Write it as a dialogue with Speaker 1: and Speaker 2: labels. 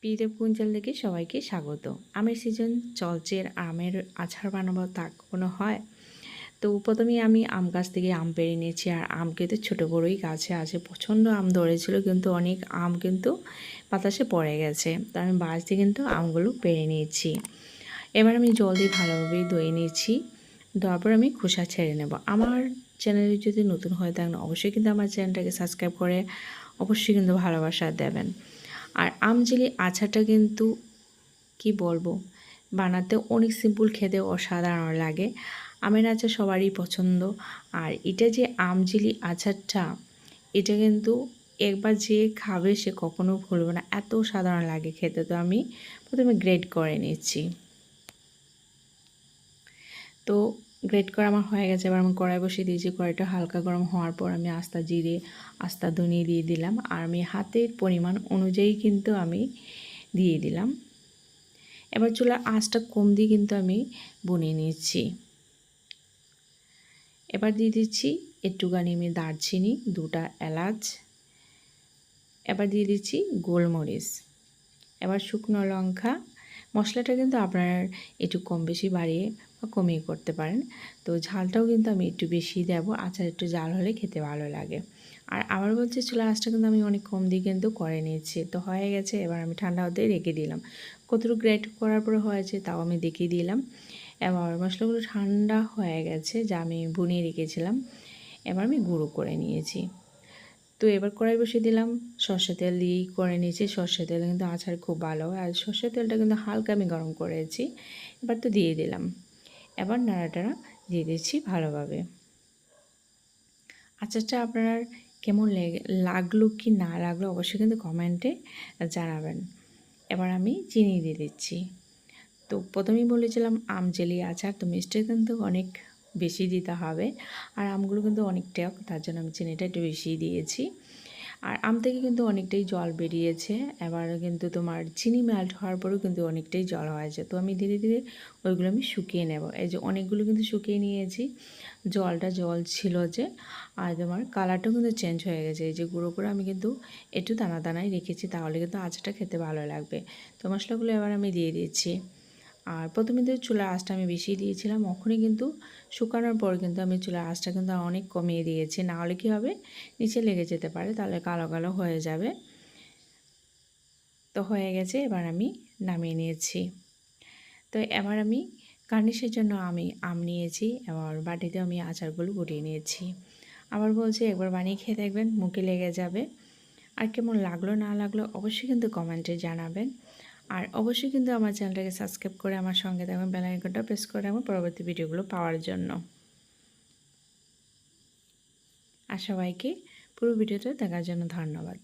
Speaker 1: পিদেব কুঞ্জল থেকে সবাইকে স্বাগত। আমের সিজন চলছে, আমের আচার বানাবো তা কোনো হয়। তো প্রথমেই আমি আম গাছ থেকে আম পেড়ে নিয়েছি। আর আম কিন্তু ছোটো বড়োই গাছে আছে, প্রচণ্ড আম ধরেছিল, কিন্তু অনেক আম কিন্তু বাতাসে পড়ে গেছে। তো আমি বাঁশ দিয়ে কিন্তু আমগুলো পেড়ে নিয়েছি। এবার আমি জল দিয়ে ভালোভাবে ধুয়ে নিয়েছি। ধোয়ার পর আমি খোসা ছেড়ে নেব। আমার চ্যানেলে যদি নতুন হয়ে থাকেন অবশ্যই কিন্তু আমার চ্যানেলটাকে সাবস্ক্রাইব করে অবশ্যই কিন্তু ভালোবাসা দেবেন। আর আম জেলি আচারটা কিন্তু কি বলবো, বানাতে অনেক সিম্পল, খেতে অসাধারণ লাগে। আমের আচার সবারই পছন্দ। আর এটা যে আম জেলি আচারটা, এটা কিন্তু একবার যে খাবে সে কখনো ভুলবে না, এত সাধারণ লাগে খেতে। তো আমি প্রথমে গ্রেট করে নিচ্ছি। তো গ্রেট করা আমার হয়ে গেছে। এবার আমি কড়াই বসিয়ে দিয়েছি। কড়াইটা হালকা গরম হওয়ার পর আমি আস্তা জিরে, আস্তা ধনিয়া দিয়ে দিলাম। আর আমি হাতের পরিমাণ অনুযায়ী কিন্তু আমি দিয়ে দিলাম। এবার চুলার আঁচটা কম দিয়ে কিন্তু আমি বনিয়ে নিচ্ছি। এবার দিয়ে দিচ্ছি একটুখানি আমি দারচিনি, 2টা এলাচ। এবার দিয়ে দিচ্ছি গোলমরিচ। এবার শুকনো লঙ্কা। মশলাটা কিন্তু আপনারা একটু কম বেশি বাড়িয়ে বা কমিয়ে করতে পারেন। তো ঝালটাও কিন্তু আমি একটু বেশি দেব, আচার একটু ঝাল হলে খেতে ভালো লাগে। আর আবার বলছি, চুলা আঁচটা কিন্তু আমি অনেক কম দিয়ে কিন্তু করে নিয়েছি। তো হয়ে গেছে। এবার আমি ঠান্ডা হতে রেখে দিলাম। কতটুকু গ্রেট করার পরে হয়েছে তাও আমি দেখিয়ে দিলাম। এবার মশলাগুলো ঠান্ডা হয়ে গেছে, যা আমি বুনিয়ে রেখেছিলাম। এবার আমি গুঁড়ো করে নিয়েছি। তো এবার কড়াই বসিয়ে দিলাম। সর্ষে তেল দিয়েই করে নিয়েছি। সর্ষে তেল কিন্তু আচার খুব ভালো হয়। আর সর্ষে তেলটা কিন্তু হালকা আমি গরম করেছি। এবার তো দিয়ে দিলাম। এবার নাড়াটাড়া দিয়ে দিচ্ছি ভালোভাবে। আচারটা আপনার কেমন লাগলো কি না লাগলো অবশ্যই কিন্তু কমেন্টে জানাবেন। এবার আমি চিনি দিয়ে দিচ্ছি। তো প্রথমেই বলেছিলাম আম জেলি আচার, তো মিষ্টি কিন্তু অনেক বেশি দিতে হবে। আর আমগুলো কিন্তু অনেক টক, তার জন্য আমি চিনিটা একটু বেশি দিয়েছি। আর আম থেকে কিন্তু অনেকটাই জল বেরিয়েছে। এবার কিন্তু তোমার চিনি মেল্ট হওয়ার পরেও কিন্তু অনেকটাই জল হয়েছে। তো আমি ধীরে ধীরে ওইগুলো আমি শুকিয়ে নেব। এই যে অনেকগুলো কিন্তু শুকিয়ে নিয়েছি। জলটা জল ছিল যে, আর তোমার কালারটাও কিন্তু চেঞ্জ হয়ে গেছে। এই যে গুঁড়ো করে আমি কিন্তু একটু দানা দানায় রেখেছি, তাহলে কিন্তু আচারটা খেতে ভালো লাগবে। তো মশলাগুলো এবার আমি দিয়ে দিচ্ছি। আর প্রথমে তো চুলার আঁচটা আমি বেশি দিয়েছিলাম, ওখানে কিন্তু শুকানোর পর কিন্তু আমি চুলার আঁচটা কিন্তু অনেক কমিয়ে দিয়েছি। না হলে কী হবে, নিচে লেগে যেতে পারে, তাহলে কালো কালো হয়ে যাবে। তো হয়ে গেছে। এবার আমি নামিয়ে নিয়েছি। তো এবার আমি গার্নিশের জন্য আমি আম নিয়েছি। এবার বাটিতে আমি আচারগুলো গুটিয়ে নিয়েছি। আবার বলছি, একবার বানিয়ে খেয়ে দেখবেন, মুখে লেগে যাবে। আর কেমন লাগলো না লাগলো অবশ্যই কিন্তু কমেন্টে জানাবেন। আর অবশ্যই কিন্তু আমার চ্যানেলটাকে সাবস্ক্রাইব করে আমার সঙ্গে থাকবেন, বেল আইকনটা প্রেস করে রাখবেন পরবর্তী ভিডিওগুলো পাওয়ার জন্য। আর সবাইকে পুরো ভিডিওটা দেখার জন্য ধন্যবাদ।